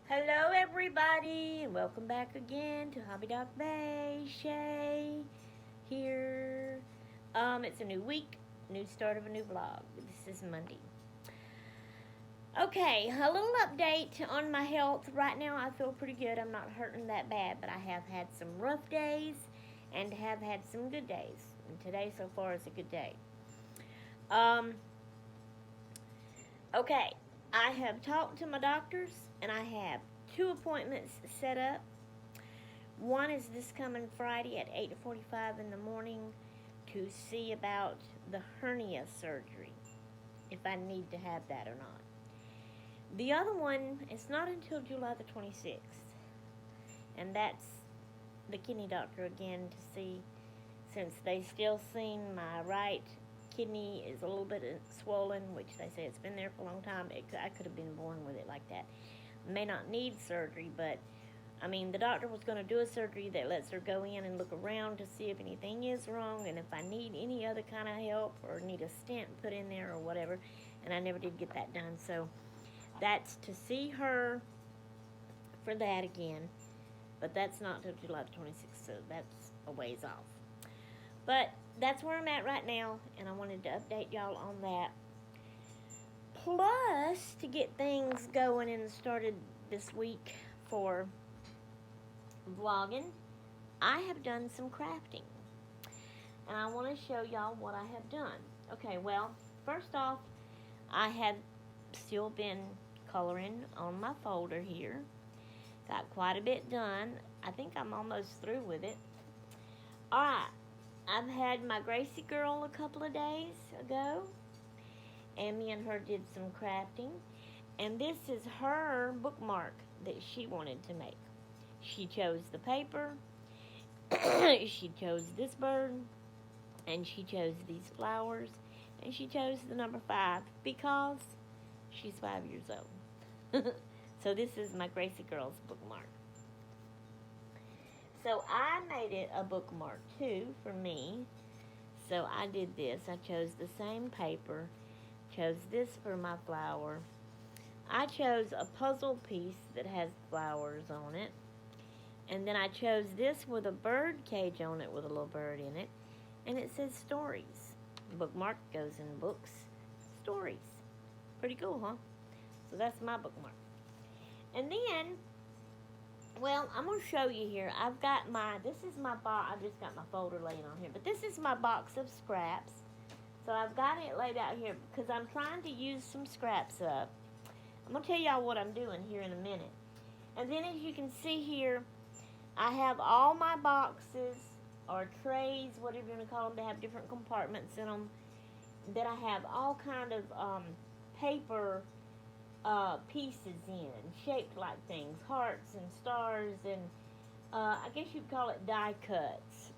Hello everybody, and welcome back again to Hobby Dog Bay. Shay here. It's a new week, new start of a new vlog. This is Monday. Okay, a little update on my health. Right now I feel pretty good. I'm not hurting that bad, but I have had some rough days and have had some good days. And today so far is a good day. Um, okay, I have talked to my doctors and I have 2 appointments set up. One is this coming Friday at 8:45 in the morning to see about the hernia surgery, if I need to have that or not. The other one is not until July the 26th, and that's the kidney doctor again to see, since they still seen my right kidney is a little bit swollen, which they say it's been there for a long time. I could have been born with it like that. May not need surgery, but I mean, the doctor was going to do a surgery that lets her go in and look around to see if anything is wrong and if I need any other kind of help or need a stent put in there or whatever, and I never did get that done. So that's to see her for that again, but that's not until July the 26th, so that's a ways off. But that's where I'm at right now, and I wanted to update y'all on that. Plus, to get things going and started this week for vlogging, I have done some crafting, and I want to show y'all what I have done. Okay, well, first off, I have still been coloring on my folder here. Got quite a bit done. I think I'm almost through with it. Alright, I've had my Gracie girl a couple of days ago, and me and her did some crafting, and this is her bookmark that she wanted to make. She chose the paper, she chose this bird, and she chose these flowers, and she chose the number 5 because she's 5 years old. So this is my Gracie girl's bookmark. So I made it a bookmark too for me. So I did this. I chose the same paper, chose this for my flower. I chose a puzzle piece that has flowers on it. And then I chose this with a bird cage on it with a little bird in it. And it says stories. Bookmark goes in books. Stories. Pretty cool, huh? So that's my bookmark. And then, well, I'm going to show you here. I've got this is my box. I've just got my folder laying on here. But this is my box of scraps. So I've got it laid out here because I'm trying to use some scraps up. I'm going to tell y'all what I'm doing here in a minute. And then as you can see here, I have all my boxes or trays, whatever you want to call them. They have different compartments in them. That I have all kind of paper pieces in, shaped like things, hearts and stars, and I guess you'd call it die cuts,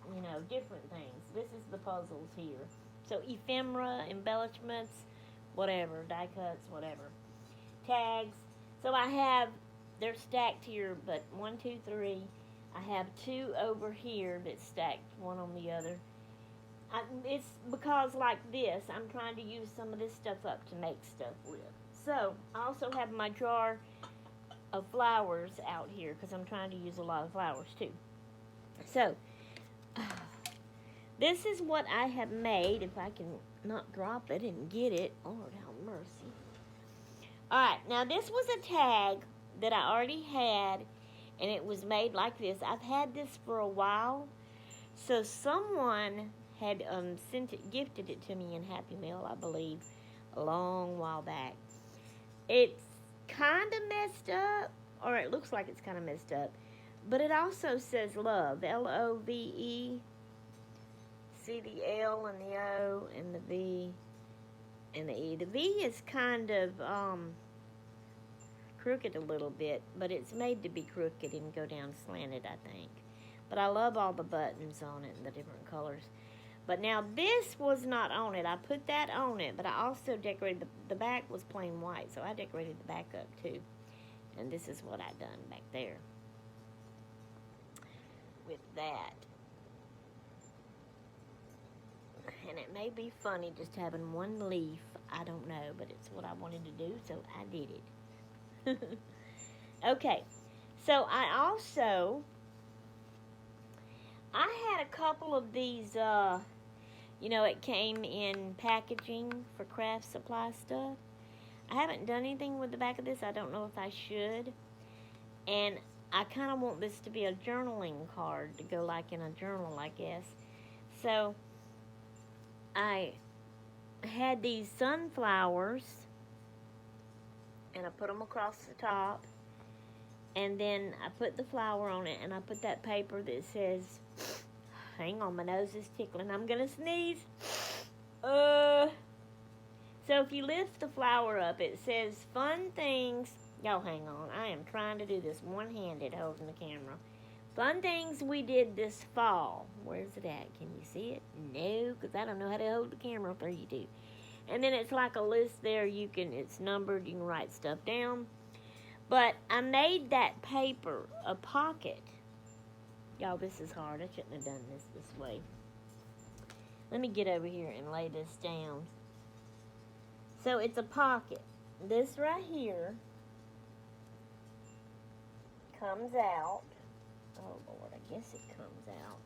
different things. This is the puzzles here. So ephemera, embellishments, whatever, die cuts, whatever. Tags. So they're stacked here, but 1, 2, 3. I have 2 over here that's stacked one on the other. It's because like this, I'm trying to use some of this stuff up to make stuff with. So I also have my jar of flowers out here because I'm trying to use a lot of flowers too. So this is what I have made. If I can not drop it and get it. Lord have mercy. Alright, now this was a tag that I already had, and it was made like this. I've had this for a while. So someone had gifted it to me in Happy Meal, I believe, a long while back. It's kind of messed up, or it looks like it's kind of messed up, but it also says love, Love. See the L and the O and the V and the E. The V is kind of crooked a little bit, but it's made to be crooked and go down slanted, I think. But I love all the buttons on it and the different colors. But now this was not on it. I put that on it, but I also decorated, the back was plain white, so I decorated the back up too. And this is what I done back there with that. And it may be funny just having one leaf. I don't know, but it's what I wanted to do, so I did it. Okay, so I had a couple of these, it came in packaging for craft supply stuff. I haven't done anything with the back of this. I don't know if I should. And I kind of want this to be a journaling card to go like in a journal, I guess. So I had these sunflowers and I put them across the top. And then I put the flower on it and I put that paper that says, hang on, my nose is tickling. I'm going to sneeze. So if you lift the flower up, it says fun things. Y'all hang on. I am trying to do this one-handed holding the camera. Fun things we did this fall. Where's it at? Can you see it? No, because I don't know how to hold the camera for you do. And then it's like a list there. It's numbered. You can write stuff down. But I made that paper a pocket. Y'all, this is hard. I shouldn't have done this way. Let me get over here and lay this down. So it's a pocket. This right here comes out. Oh, Lord, I guess it comes out.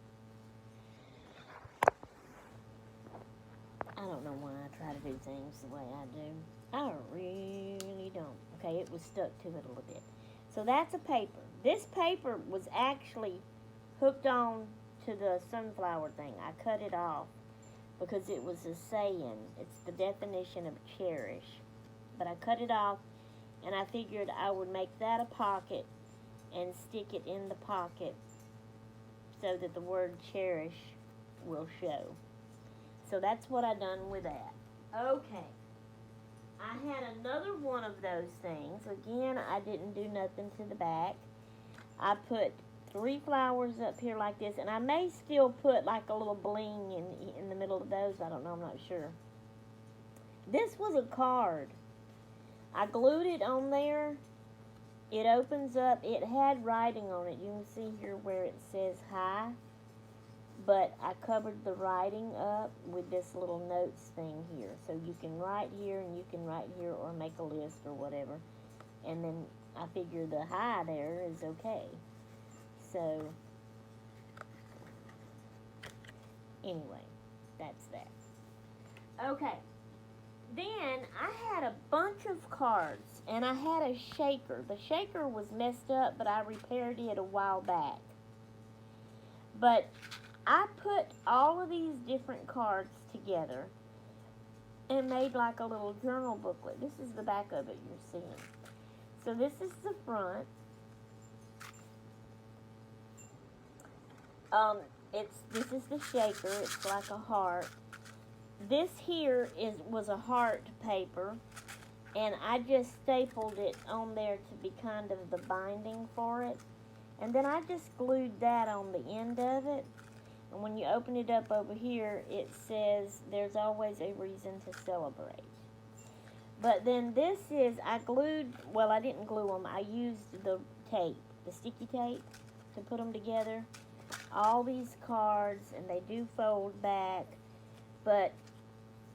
I don't know why I try to do things the way I do. I really don't. Okay, it was stuck to it a little bit. So that's a paper. This paper was actually hooked on to the sunflower thing. I cut it off because it was a saying. It's the definition of cherish. But I cut it off, and I figured I would make that a pocket and stick it in the pocket so that the word cherish will show. So that's what I done with that. Okay. I had another one of those things. Again, I didn't do nothing to the back. I put 3 flowers up here like this, and I may still put like a little bling in the middle of those. I don't know, I'm not sure. This was a card. I glued it on there. It opens up. It had writing on it. You can see here where it says hi. But I covered the writing up with this little notes thing here. So you can write here and you can write here or make a list or whatever. And then I figure the hi there is okay. So, anyway, that's that. Okay. Then I had a bunch of cards and I had a shaker. The shaker was messed up, but I repaired it a while back. But I put all of these different cards together and made like a little journal booklet. This is the back of it you're seeing. So this is the front. This is the shaker. It's like a heart. This here was a heart paper, and I just stapled it on there to be kind of the binding for it. And then I just glued that on the end of it. And when you open it up over here, it says there's always a reason to celebrate. But then this is, I didn't glue them. I used the tape, the sticky tape, to put them together. All these cards, and they do fold back, but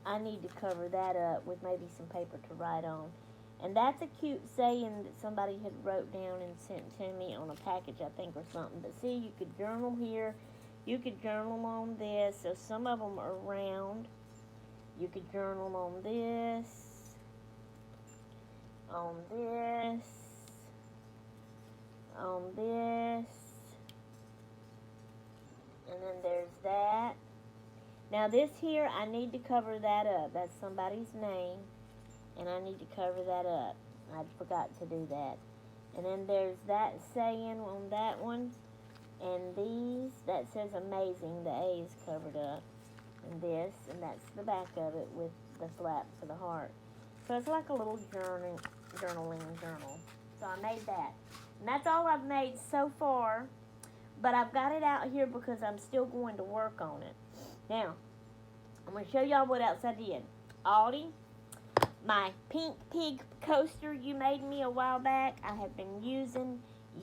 I need to cover that up with maybe some paper to write on. And that's a cute saying that somebody had wrote down and sent to me on a package, I think, or something. But see, you could journal here. You could journal on this. So some of them are round. You could journal on this, on this, on this. And then there's that. Now this here, I need to cover that up. That's somebody's name. And I need to cover that up. I forgot to do that. And then there's that saying on that one. And these, that says amazing. The A is covered up. And this, and that's the back of it with the flap for the heart. So it's like a little journaling journal. So I made that. And that's all I've made so far. But I've got it out here because I'm still going to work on it. Now, I'm going to show y'all what else I did. Aldi, my pink pig coaster you made me a while back, I have been using.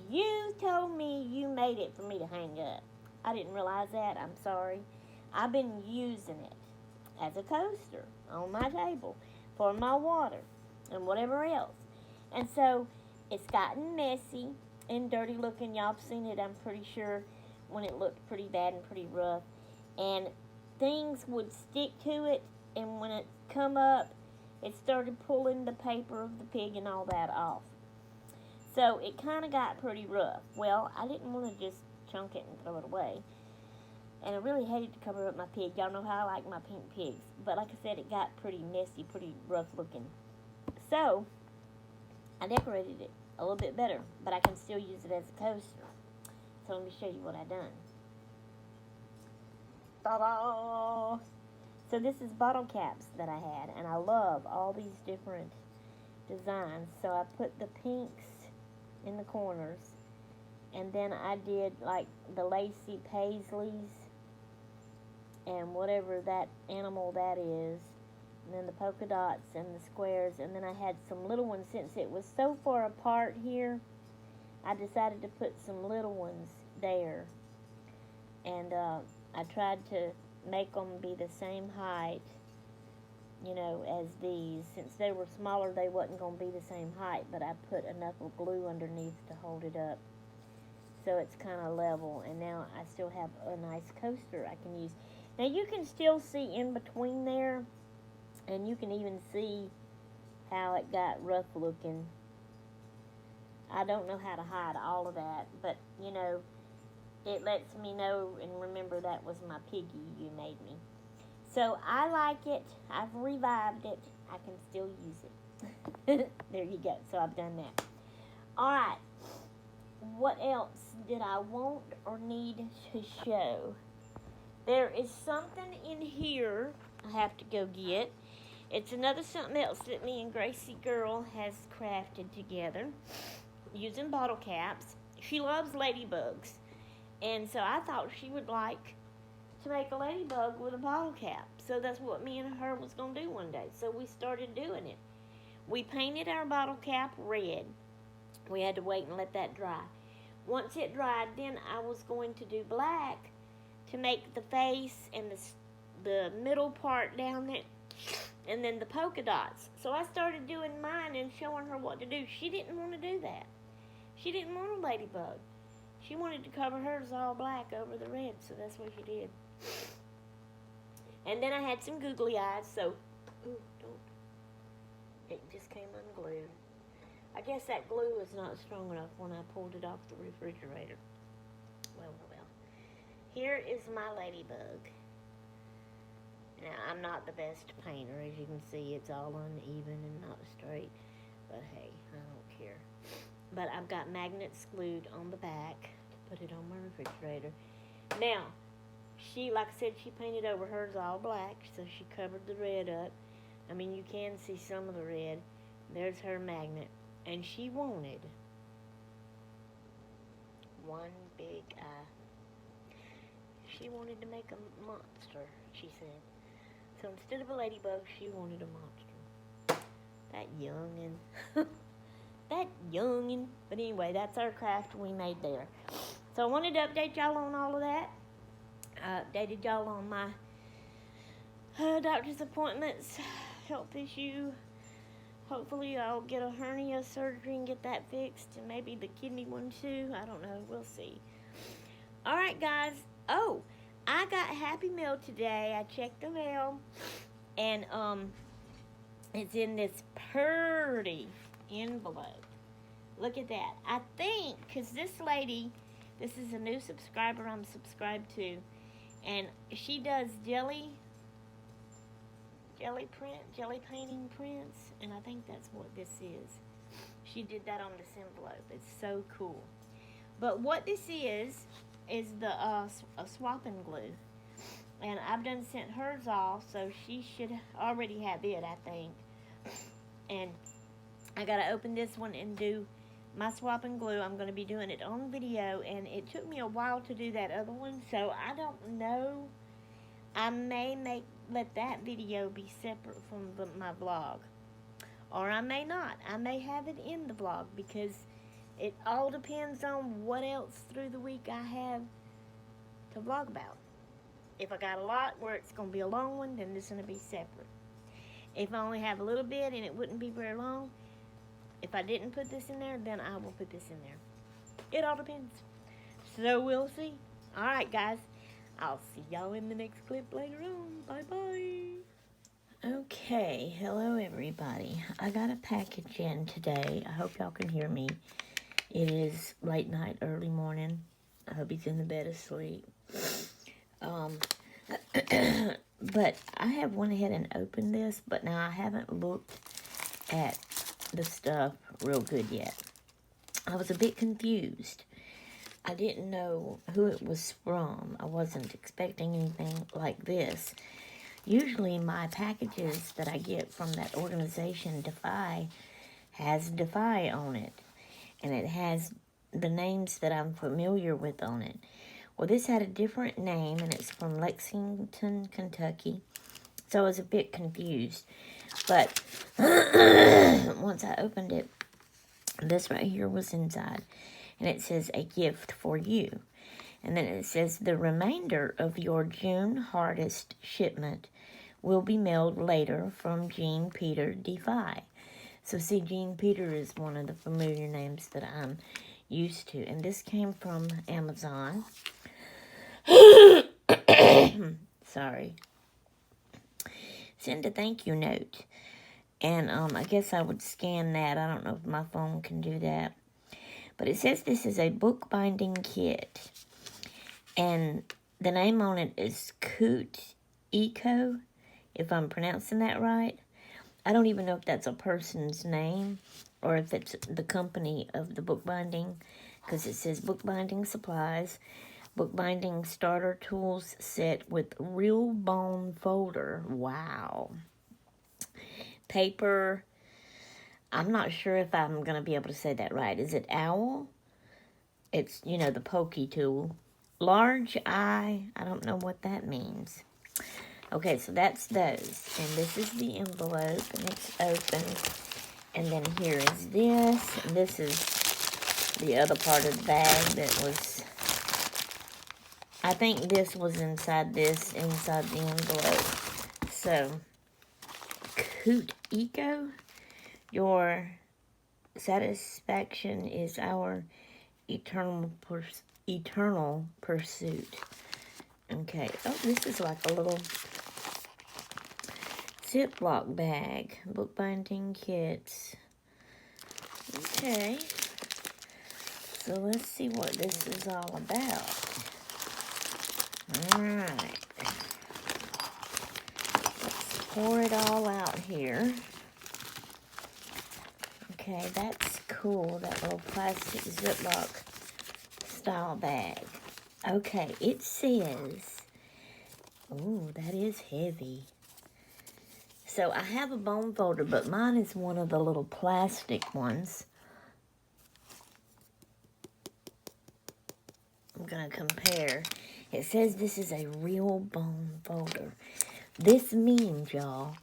You told me you made it for me to hang up. I didn't realize that. I'm sorry. I've been using it as a coaster on my table for my water and whatever else. And so It's gotten messy and dirty looking. Y'all have seen it, I'm pretty sure, when it looked pretty bad and pretty rough. And things would stick to it, and when it come up, it started pulling the paper of the pig and all that off. So it kind of got pretty rough. Well, I didn't want to just chunk it and throw it away. And I really hated to cover up my pig. Y'all know how I like my pink pigs. But like I said, it got pretty messy, pretty rough looking. So I decorated it a little bit better, but I can still use it as a coaster. So let me show you what I done. Ta-da! So this is bottle caps that I had, and I love all these different designs. So I put the pinks in the corners, and then I did like the lacy paisleys and whatever that animal that is, and then the polka dots and the squares, and then I had some little ones. Since it was so far apart here, I decided to put some little ones there, and I tried to make them be the same height, you know, as these. Since they were smaller, they wasn't going to be the same height, but I put enough of glue underneath to hold it up so it's kind of level, and now I still have a nice coaster I can use. Now you can still see in between there, and you can even see how it got rough looking. I don't know how to hide all of that, but you know, it lets me know and remember that was my piggy you made me. So I like it. I've revived it. I can still use it. There you go. So I've done that. Alright. What else did I want or need to show? There is something in here I have to go get. It's another something else that me and Gracie Girl has crafted together using bottle caps. She loves ladybugs. And so I thought she would like to make a ladybug with a bottle cap. So that's what me and her was going to do one day. So we started doing it. We painted our bottle cap red. We had to wait and let that dry. Once it dried, then I was going to do black to make the face and the middle part down there, and then the polka dots. So I started doing mine and showing her what to do. She didn't want to do that. She didn't want a ladybug. She wanted to cover hers all black over the red, so that's what she did. And then I had some googly eyes, so, ooh, don't, it just came unglued. I guess that glue was not strong enough when I pulled it off the refrigerator. Well. Here is my ladybug. Now, I'm not the best painter. As you can see, it's all uneven and not straight. But hey, I don't care. But I've got magnets glued on the back to put it on my refrigerator. Now, she, like I said, she painted over hers all black, so she covered the red up. I mean, you can see some of the red. There's her magnet. And she wanted one big eye. She wanted to make a monster, she said. So instead of a ladybug, she wanted a monster. That youngin'. That youngin'. But anyway, that's our craft we made there. So I wanted to update y'all on all of that. I updated y'all on my doctor's appointments, health issue. Hopefully I'll get a hernia surgery and get that fixed, and maybe the kidney one too. I don't know. We'll see. All right, guys. Oh, I got Happy Meal today. I checked the mail, and it's in this pretty envelope. Look at that. I think, because this lady, this is a new subscriber I'm subscribed to, and she does jelly painting prints, and I think that's what this is. She did that on this envelope. It's so cool. But what this is the a swapping glue, and I've done sent hers off, so she should already have it, I think. And I gotta open this one and do my swapping glue. I'm gonna be doing it on video, and it took me a while to do that other one, so I don't know. I may let that video be separate from my vlog, or I may not. I may have it in the vlog, because it all depends on what else through the week I have to vlog about. If I got a lot where it's going to be a long one, then this is going to be separate. If I only have a little bit and it wouldn't be very long, If I didn't put this in there, then I will put this in there. It all depends. So we'll see. Alright, guys. I'll see y'all in the next clip later on. Bye-bye. Okay, hello everybody. I got a package in today. I hope y'all can hear me. It is late night, early morning. I hope he's in the bed asleep. But I have went ahead and opened this, but now I haven't looked at the stuff real good yet. I was a bit confused. I didn't know who it was from. I wasn't expecting anything like this. Usually my packages that I get from that organization, Defy, has Defy on it. And it has the names that I'm familiar with on it. Well, this had a different name, and it's from Lexington, Kentucky. So I was a bit confused. But once I opened it, this right here was inside. And it says, a gift for you. And then it says, the remainder of your June hardest shipment will be mailed later from Jean Peter Defy. So see, Jean Peter is one of the familiar names that I'm used to. And this came from Amazon. Sorry. Send a thank you note. And I guess I would scan that. I don't know if my phone can do that. But it says this is a bookbinding kit. And the name on it is Coot Eco, if I'm pronouncing that right. I don't even know if that's a person's name or if it's the company of the bookbinding, because it says bookbinding supplies, bookbinding starter tools set with real bone folder. Wow. Paper. I'm not sure if I'm going to be able to say that right. Is it owl? It's, you know, the pokey tool. Large eye. I don't know what that means. Okay, so that's those. And this is the envelope, and it's open. And then here is this. And this is the other part of the bag that was... I think this was inside the envelope. So, Coot Eco, your satisfaction is our eternal pursuit. Okay. Oh, this is like a little Ziploc bag. Bookbinding kits. Okay. So let's see what this is all about. Alright. Let's pour it all out here. Okay, that's cool. That little plastic Ziploc style bag. Okay, it says, ooh, that is heavy. So I have a bone folder, but mine is one of the little plastic ones. I'm going to compare. It says this is a real bone folder. This means, y'all,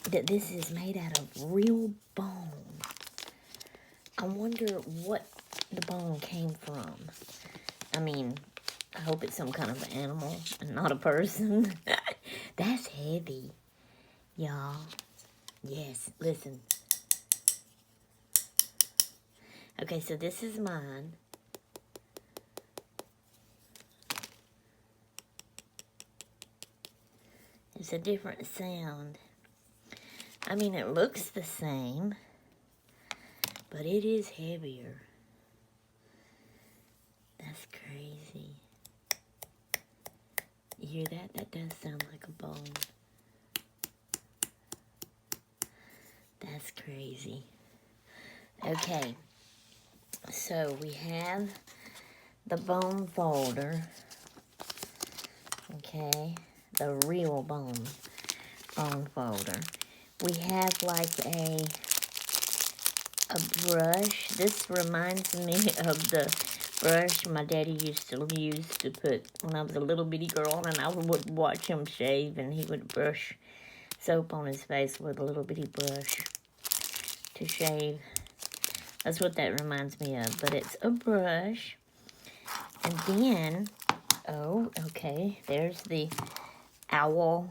that this is made out of real bone. I wonder what the bone came from. I mean, I hope it's some kind of animal and not a person. That's heavy, y'all. Yes, listen. Okay, so this is mine. It's a different sound. I mean, it looks the same, but it is heavier. That's crazy. You hear that? That does sound like a bone. That's crazy. Okay. So we have the bone folder. Okay. The real bone folder. We have like a brush. This reminds me of the brush my daddy used to use to put when I was a little bitty girl, and I would watch him shave, and he would brush soap on his face with a little bitty brush to shave. That's what that reminds me of, but it's a brush. And then, oh, okay, there's the owl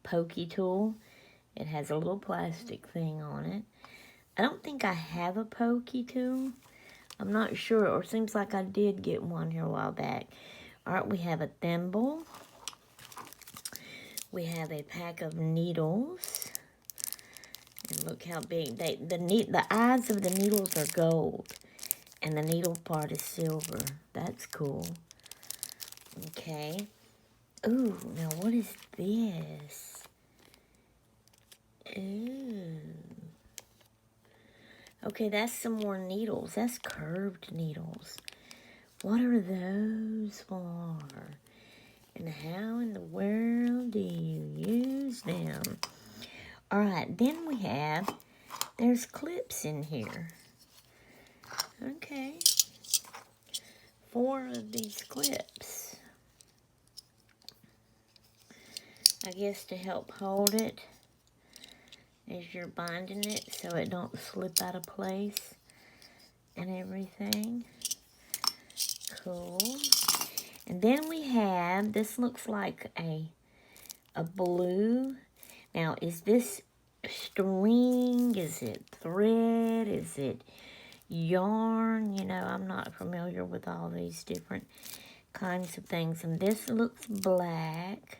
pokey tool. It has a little plastic thing on it. I don't think I have a pokey tool. I'm not sure, or seems like I did get one here a while back. All right, we have a thimble. We have a pack of needles. And look how big the eyes of the needles are gold, and the needle part is silver. That's cool. Okay. Ooh, now what is this? Ooh. Okay, that's some more needles. That's curved needles. What are those for? And how in the world do you use them? All right, then there's clips in here. Okay. 4 of these clips. I guess to help hold it as you're binding it so it don't slip out of place and everything. Cool. And then we have, this looks like a blue. Now, is this string? Is it thread? Is it yarn? You know, I'm not familiar with all these different kinds of things. And this looks black.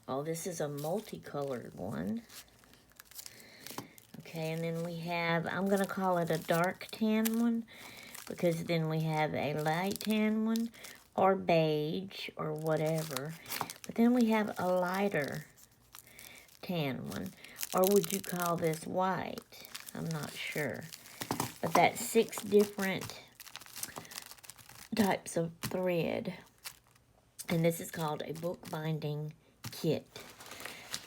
Oh, this is a multicolored one. Okay, and then we have, I'm going to call it a dark tan one, because then we have a light tan one, or beige, or whatever. But then we have a lighter tan one. Or would you call this white? I'm not sure. But that's 6 different types of thread. And this is called a bookbinding kit.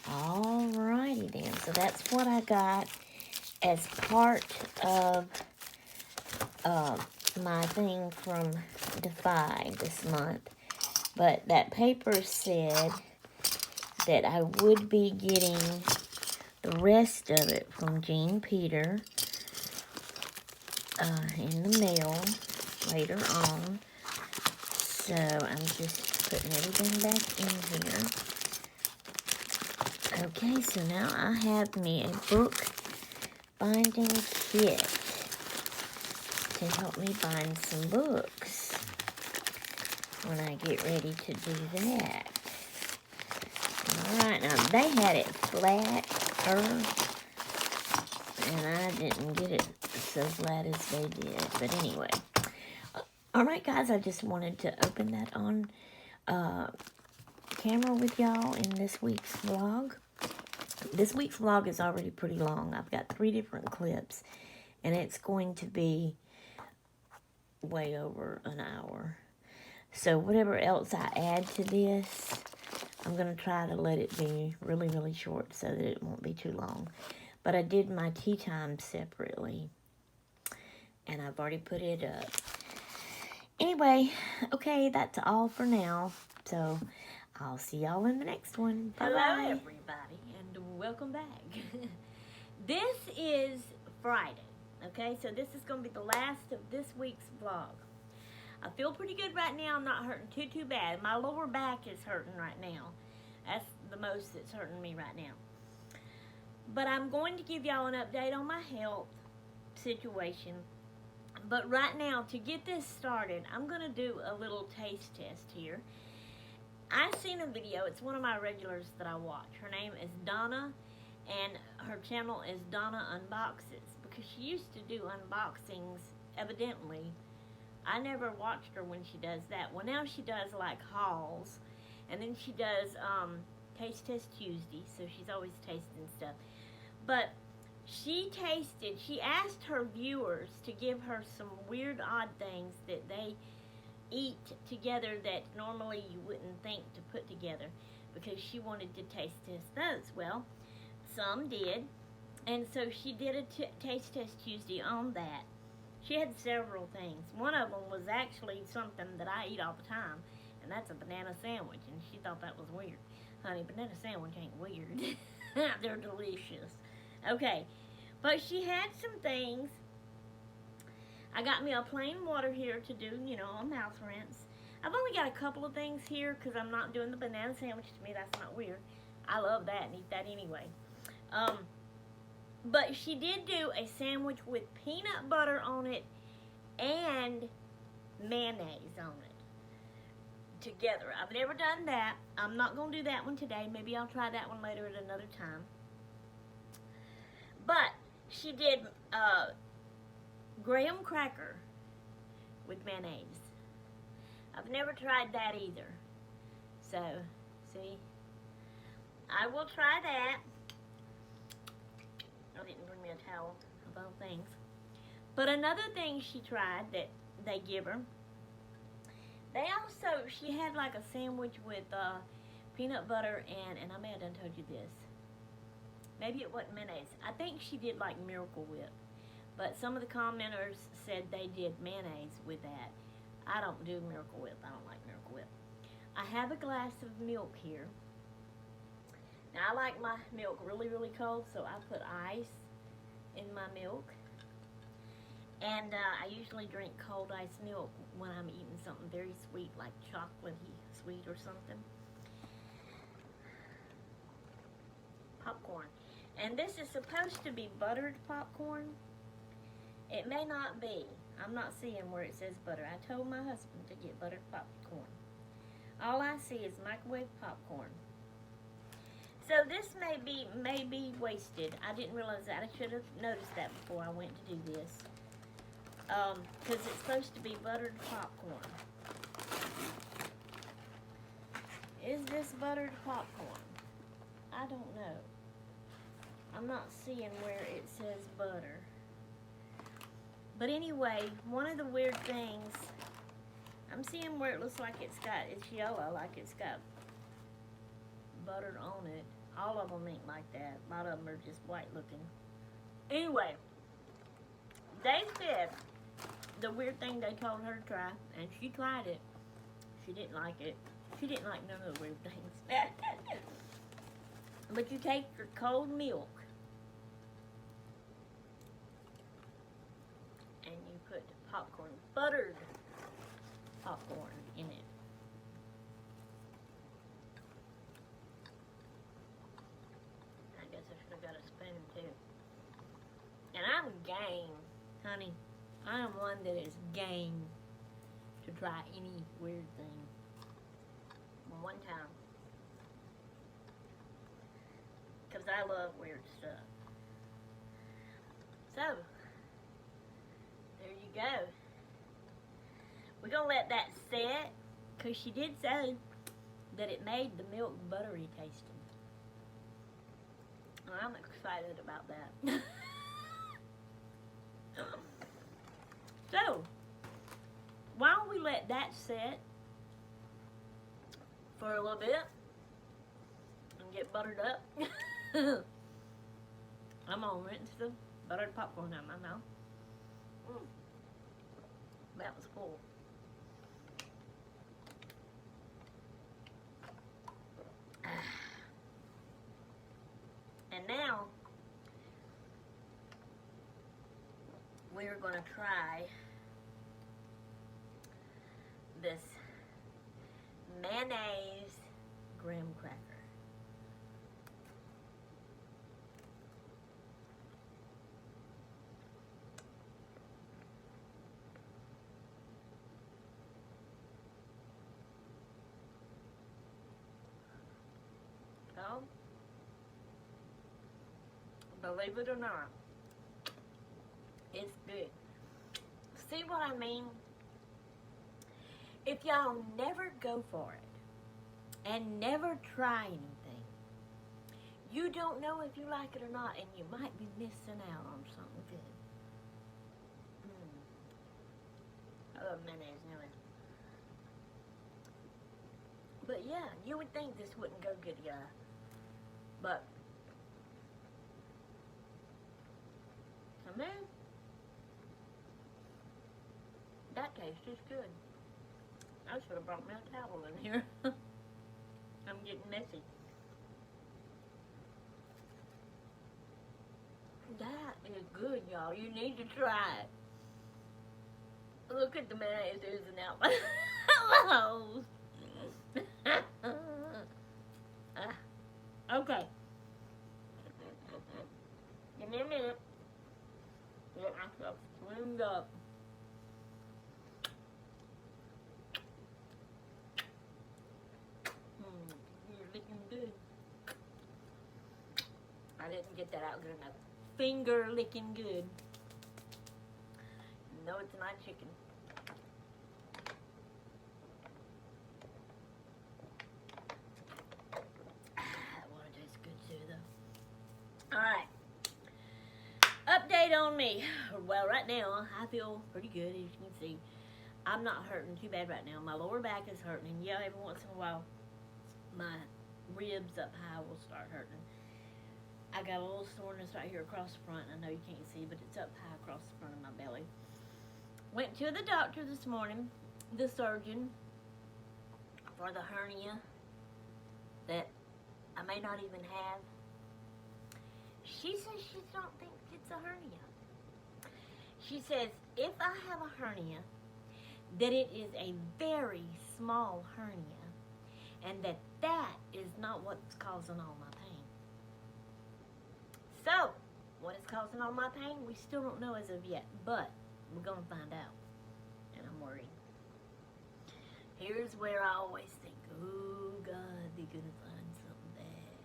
Alrighty then. So that's what I got as part of my thing from Defy this month. But that paper said that I would be getting the rest of it from Jean Peter in the mail later on. So I'm just putting everything back in here. Okay, so now I have me a book binding kit to help me bind some books when I get ready to do that. Alright, now they had it flat, and I didn't get it so flat as they did. But anyway. Alright guys, I just wanted to open that on camera with y'all in this week's vlog. This week's vlog is already pretty long. I've got 3 different clips, and it's going to be way over an hour. So whatever else I add to this, I'm going to try to let it be really, really short so that it won't be too long. But I did my tea time separately, and I've already put it up. Anyway, okay, that's all for now. So I'll see y'all in the next one. Bye-bye. Hello, everybody, and welcome back. This is Friday, okay? So this is going to be the last of this week's vlog. I feel pretty good right now. I'm not hurting too bad. My lower back is hurting right now. That's the most that's hurting me right now. But I'm going to give y'all an update on my health situation. But right now, to get this started, I'm going to do a little taste test here. I've seen a video. It's one of my regulars that I watch. Her name is Donna, and her channel is Donna Unboxes, because she used to do unboxings, evidently. I never watched her when she does that. Well, now she does, like, hauls, and then she does Taste Test Tuesday, so she's always tasting stuff. But she asked her viewers to give her some weird, odd things that they eat together that normally you wouldn't think to put together, because she wanted to taste test those. Well, some did, and so she did a Taste Test Tuesday on that. She had several things. One of them was actually something that I eat all the time, and that's a banana sandwich, and she thought that was weird. Honey, banana sandwich ain't weird. They're delicious. Okay, but she had some things. I got me a plain water here to do, you know, a mouth rinse. I've only got a couple of things here because I'm not doing the banana sandwich. To me, that's not weird. I love that and eat that anyway. But she did do a sandwich with peanut butter on it and mayonnaise on it together. I've never done that. I'm not going to do that one today. Maybe I'll try that one later at another time. But she did graham cracker with mayonnaise. I've never tried that either. So, see, I will try that. I didn't bring me a towel of all things. But another thing she tried that they give her, she had like a sandwich with peanut butter and I may have done told you this. Maybe it wasn't mayonnaise. I think she did like Miracle Whip. But some of the commenters said they did mayonnaise with that. I don't do Miracle Whip. I don't like Miracle Whip. I have a glass of milk here. Now, I like my milk really, really cold, so I put ice in my milk. And I usually drink cold iced milk when I'm eating something very sweet, like chocolatey sweet or something. Popcorn. And this is supposed to be buttered popcorn. It may not be. I'm not seeing where it says butter. I told my husband to get buttered popcorn. All I see is microwave popcorn. So this may be wasted. I didn't realize that. I should have noticed that before I went to do this. Because it's supposed to be buttered popcorn. Is this buttered popcorn? I don't know. I'm not seeing where it says butter. But anyway, one of the weird things, I'm seeing where it looks like it's yellow, like it's got butter on it. All of them ain't like that. A lot of them are just white looking. Anyway, they said the weird thing they told her to try, and she tried it. She didn't like it. She didn't like none of the weird things. But you take your cold milk and you put popcorn, buttered popcorn in it. I guess I should have got a spoon too. And I'm game, honey. I am one that is game to try any weird thing. One time. Because I love weird stuff. So, there you go. We're going to let that set, because she did say that it made the milk buttery tasting. I'm excited about that. So, while we let that set for a little bit and get buttered up, I'm gonna rinse the buttered popcorn out of my mouth. That was full. And now we're gonna try this mayonnaise graham cracker. So, believe it or not, it's good. See what I mean? If y'all never go for it and never try anything, you don't know if you like it or not, and you might be missing out on something good. I love mayonnaise anyway. But yeah, you would think this wouldn't go good, y'all. But, I mean, that tastes just good. I should have brought me a towel in here. I'm getting messy. That is good, y'all. You need to try it. Look at the mayonnaise oozing out my nose. Okay. me a minute. Get myself trimmed up. You're looking good. I didn't get that out good enough. Finger licking good. No, it's not chicken. That water tastes good too, though. Alright. Update on me. Well, right now, I feel pretty good, as you can see. I'm not hurting too bad right now. My lower back is hurting, and yeah, every once in a while, my ribs up high will start hurting. I got a little soreness right here across the front. I know you can't see, but it's up high across the front of my belly. Went to the doctor this morning, the surgeon, for the hernia that I may not even have. She says she don't think it's a hernia. She says if I have a hernia, that it is a very small hernia, and that is not what's causing all my pain. So, what is causing all my pain? We still don't know as of yet, but we're going to find out, and I'm worried. Here's where I always think, oh, God, they're going to find something bad.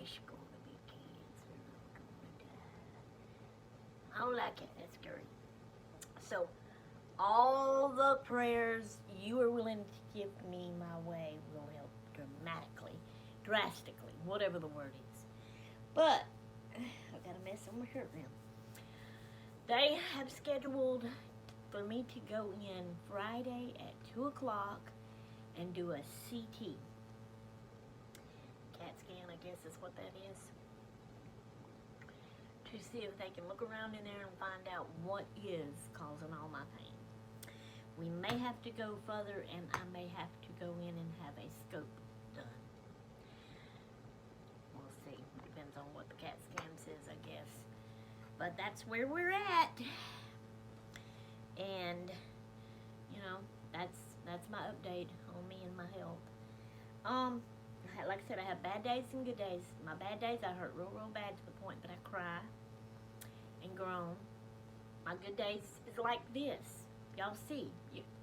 It's going to be cancer, and I'm going to die. I don't like it. That's scary. So, all the prayers you are willing to give me my way will help drastically, whatever the word is. But, I've got a mess on my shirt now. They have scheduled for me to go in Friday at 2 o'clock and do a CT. CAT scan, I guess is what that is. To see if they can look around in there and find out what is causing all my pain. We may have to go further, and I may have to go in and have a scope done. We'll see. Depends on what the CAT scan says, I guess. But that's where we're at. And, you know, that's my update on me and my health. Like I said, I have bad days and good days. My bad days, I hurt real bad to the point that I cry and groan. My good days is like this. Y'all see,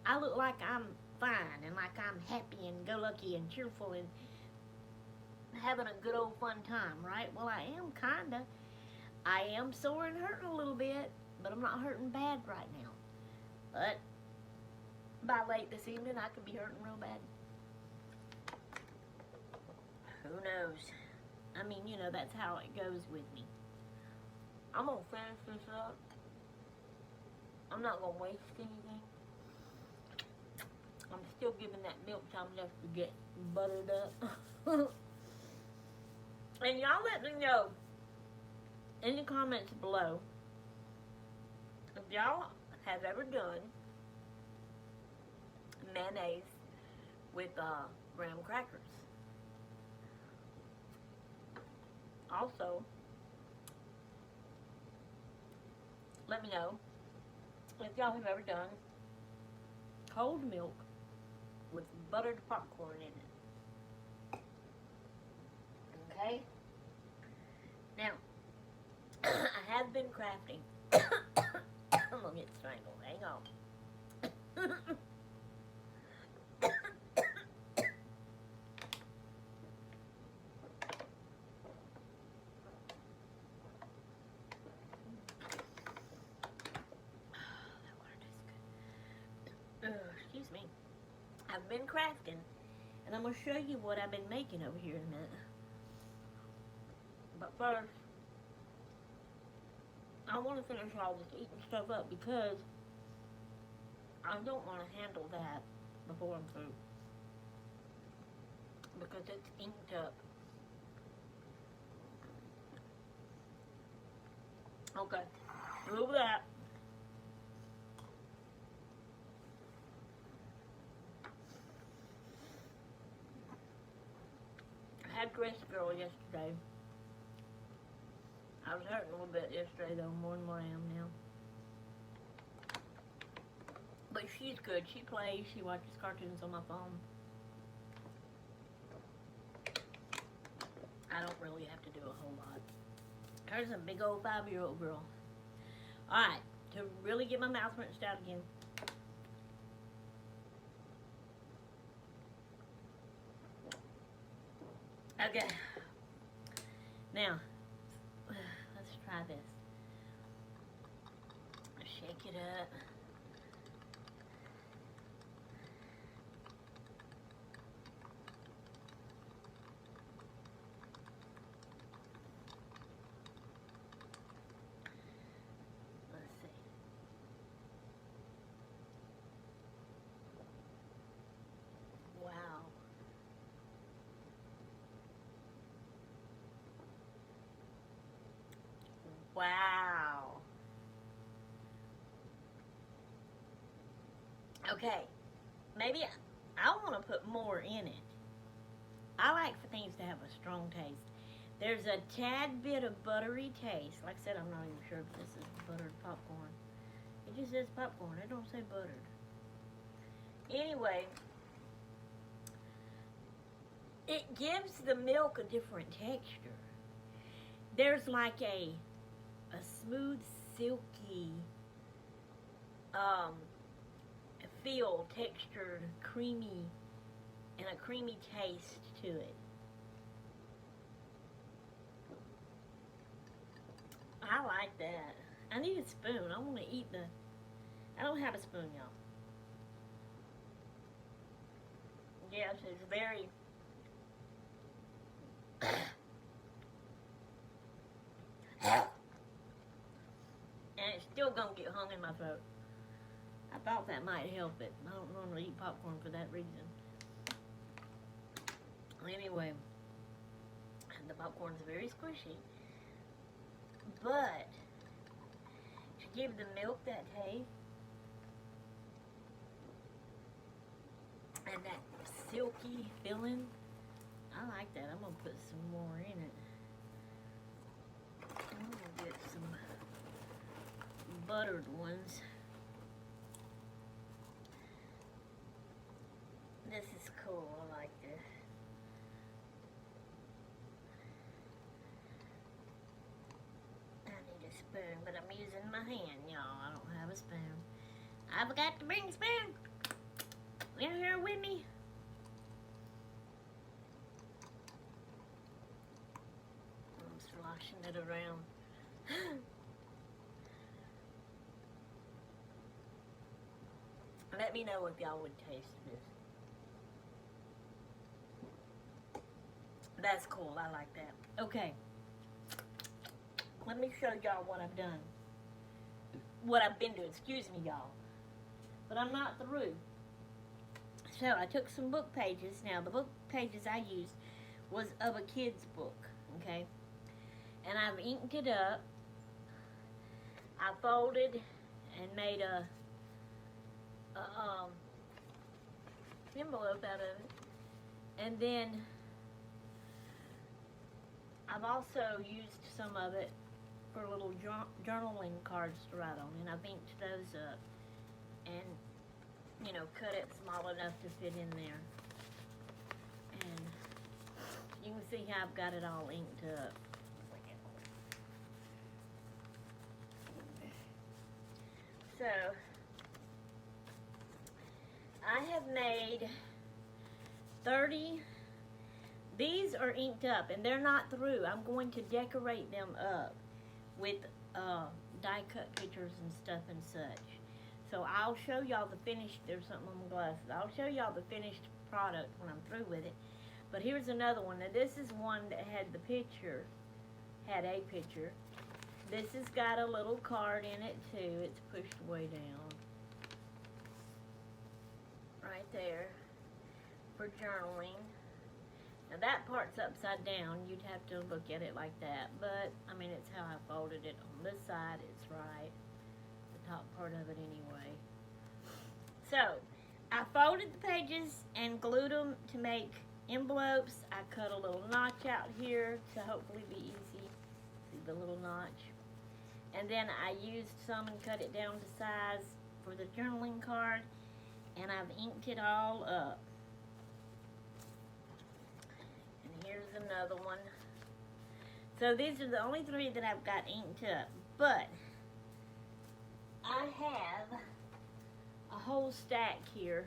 I look like I'm fine and like I'm happy and go-lucky and cheerful and having a good old fun time, right? Well, I am kinda. I am sore and hurting a little bit, but I'm not hurting bad right now. But by late this evening, I could be hurting real bad. Who knows? I mean, you know, that's how it goes with me. I'm gonna finish this up. I'm not gonna waste anything. I'm still giving that milk time left to get buttered up. And y'all let me know in the comments below if y'all have ever done mayonnaise with graham crackers. Also, let me know if y'all have ever done cold milk with buttered popcorn in it. Okay? Now, I have been crafting. I'm gonna get strangled. Hang on. Excuse me. I've been crafting, and I'm going to show you what I've been making over here in a minute. But first, I want to finish all this eating stuff up because I don't want to handle that before I'm through. Because it's inked up. Okay, through that. I had dressed girl yesterday. I was hurting a little bit yesterday though, more than what I am now. But she's good. She plays, she watches cartoons on my phone. I don't really have to do a whole lot. There's a big old 5-year-old girl. Alright, to really get my mouth rinsed out again. Okay. Now, let's try this. Shake it up. Let's see. Wow. Wow. Okay. Maybe I want to put more in it. I like for things to have a strong taste. There's a tad bit of buttery taste. Like I said, I'm not even sure if this is buttered popcorn. It just says popcorn. It don't say buttered. Anyway, it gives the milk a different texture. There's like a smooth, silky feel, textured, creamy, and a creamy taste to it. I like that. I need a spoon. I want to eat the... I don't have a spoon, y'all. Yes, it's very... and it's still gonna get hung in my throat. I thought that might help it. I don't normally eat popcorn for that reason. Anyway, the popcorn's very squishy. But to give the milk that taste and that silky filling, I like that. I'm gonna put some more in it. I'm gonna get some buttered ones. This is cool. I like this. I need a spoon, but I'm using my hand, y'all. I don't have a spoon. I forgot to bring a spoon. You here with me? I'm sloshing it around. Let me know if y'all would taste this. That's cool. I like that. Okay. Let me show y'all what I've done. What I've been doing. Excuse me, y'all. But I'm not through. So I took some book pages. Now, the book pages I used was of a kid's book. Okay. And I've inked it up. I folded and made a envelope out of it. And then I've also used some of it for little journaling cards to write on, and I've inked those up and, you know, cut it small enough to fit in there. And you can see how I've got it all inked up. So I have made 30. These are inked up, and they're not through. I'm going to decorate them up with die-cut pictures and stuff and such. So I'll show y'all the finished, there's something on my glasses. I'll show y'all the finished product when I'm through with it. But here's another one. Now this is one that had a picture. This has got a little card in it too. It's pushed way down. Right there. For journaling. Now that part's upside down. You'd have to look at it like that. But, I mean, it's how I folded it. On this side, it's right. The top part of it anyway. So, I folded the pages and glued them to make envelopes. I cut a little notch out here to hopefully be easy. See the little notch? And then I used some and cut it down to size for the journaling card. And I've inked it all up. Here's another one. So these are the only 3 that I've got inked up. But I have a whole stack here.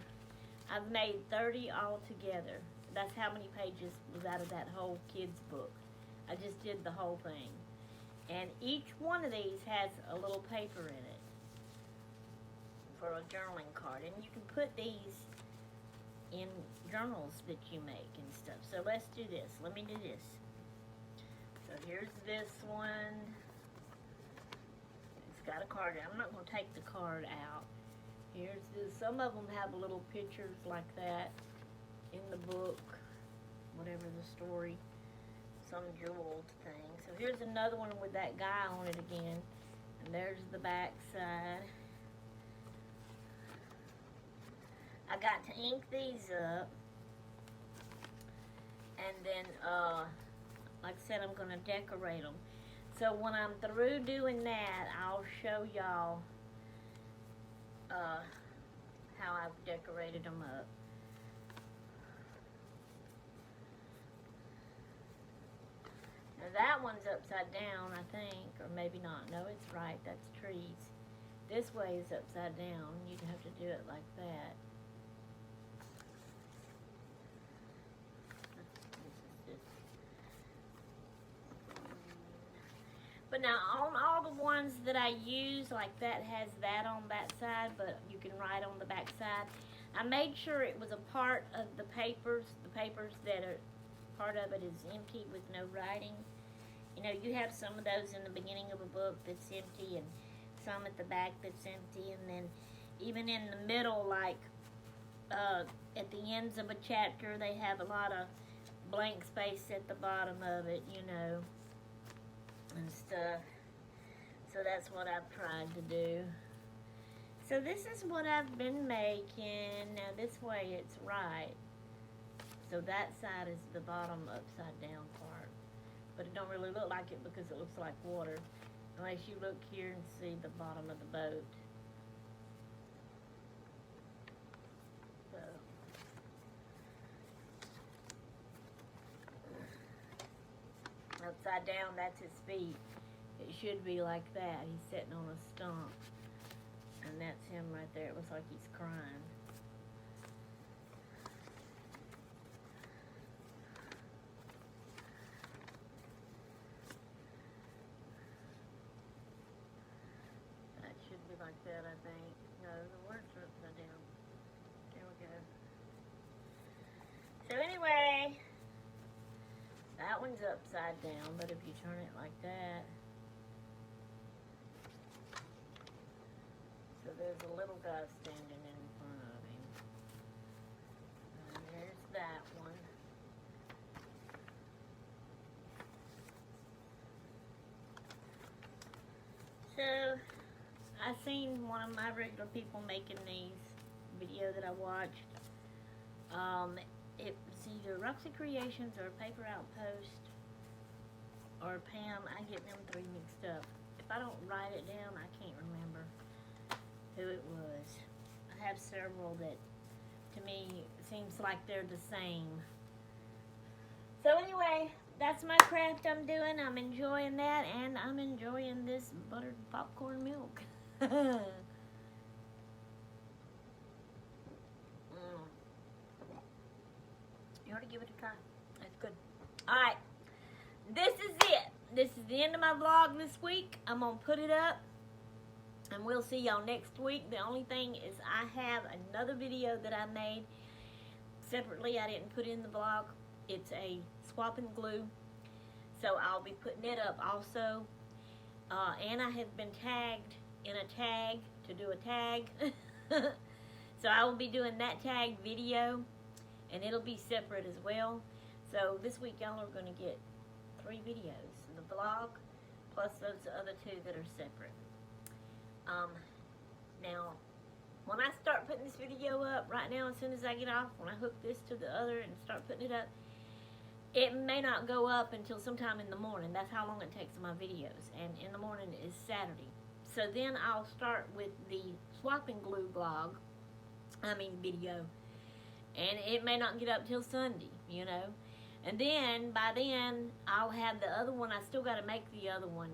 I've made 30 altogether. That's how many pages was out of that whole kids book. I just did the whole thing. And each one of these has a little paper in it for a journaling card. And you can put these in journals that you make and stuff. So let's do this. Let me do this. So here's this one. It's got a card. I'm not going to take the card out. Here's this. Some of them have little pictures like that in the book, whatever the story, some jeweled thing. So here's another one with that guy on it again. And there's the back side. I got to ink these up. And then, like I said, I'm going to decorate them. So when I'm through doing that, I'll show y'all how I've decorated them up. Now that one's upside down, I think, or maybe not. No, it's right. That's trees. This way is upside down. You'd have to do it like that. But now on all the ones that I use, like that has that on that side, but you can write on the back side. I made sure it was a part of the papers that are, part of it is empty with no writing. You know, you have some of those in the beginning of a book that's empty, and some at the back that's empty, and then even in the middle, like at the ends of a chapter, they have a lot of blank space at the bottom of it, you know, and stuff. So that's what I've tried to do. So this is what I've been making. Now this way it's right. So that side is the bottom upside down part. But it don't really look like it because it looks like water. Unless you look here and see the bottom of the boat. So. Upside down, that's his feet. It should be like that. He's sitting on a stump. And that's him right there. It looks like he's crying. That should be like that, I think. No, the words are upside down. There we go. So anyway, that one's upside down, but if you turn it like that, so there's a little guy standing in front of him. And there's that one. So, I seen one of my regular people making these video that I watched. It was either Roxy Creations or Paper Outpost or Pam. I get them 3 mixed up. If I don't write it down, I can't remember who it was. I have several that, to me, seems like they're the same. So anyway, that's my craft I'm doing. I'm enjoying that, and I'm enjoying this buttered popcorn milk. You ought to give it a try. That's good. Alright. This is it. This is the end of my vlog this week. I'm going to put it up. And we'll see y'all next week. The only thing is I have another video that I made separately. I didn't put in the vlog. It's a swap and glue. So I'll be putting it up also. And I have been tagged in a tag to do a tag. So I will be doing that tag video. And it'll be separate as well. So this week y'all are going to get 3 videos. The vlog plus those other 2 that are separate. Now, when I start putting this video up, right now, as soon as I get off, when I hook this to the other and start putting it up, it may not go up until sometime in the morning. That's how long it takes my videos. And in the morning is Saturday. So then I'll start with the swap and glue video. And it may not get up till Sunday, you know. And then, by then, I'll have the other one. I still got to make the other one,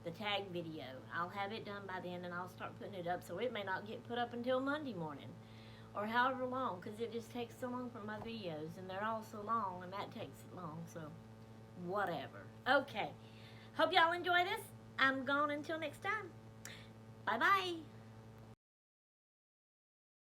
the tag video. I'll have it done by then, and I'll start putting it up. So it may not get put up until Monday morning, or however long, because it just takes so long for my videos, and they're all so long, and that takes long, so whatever. Okay. Hope y'all enjoy this. I'm gone until next time. Bye-bye.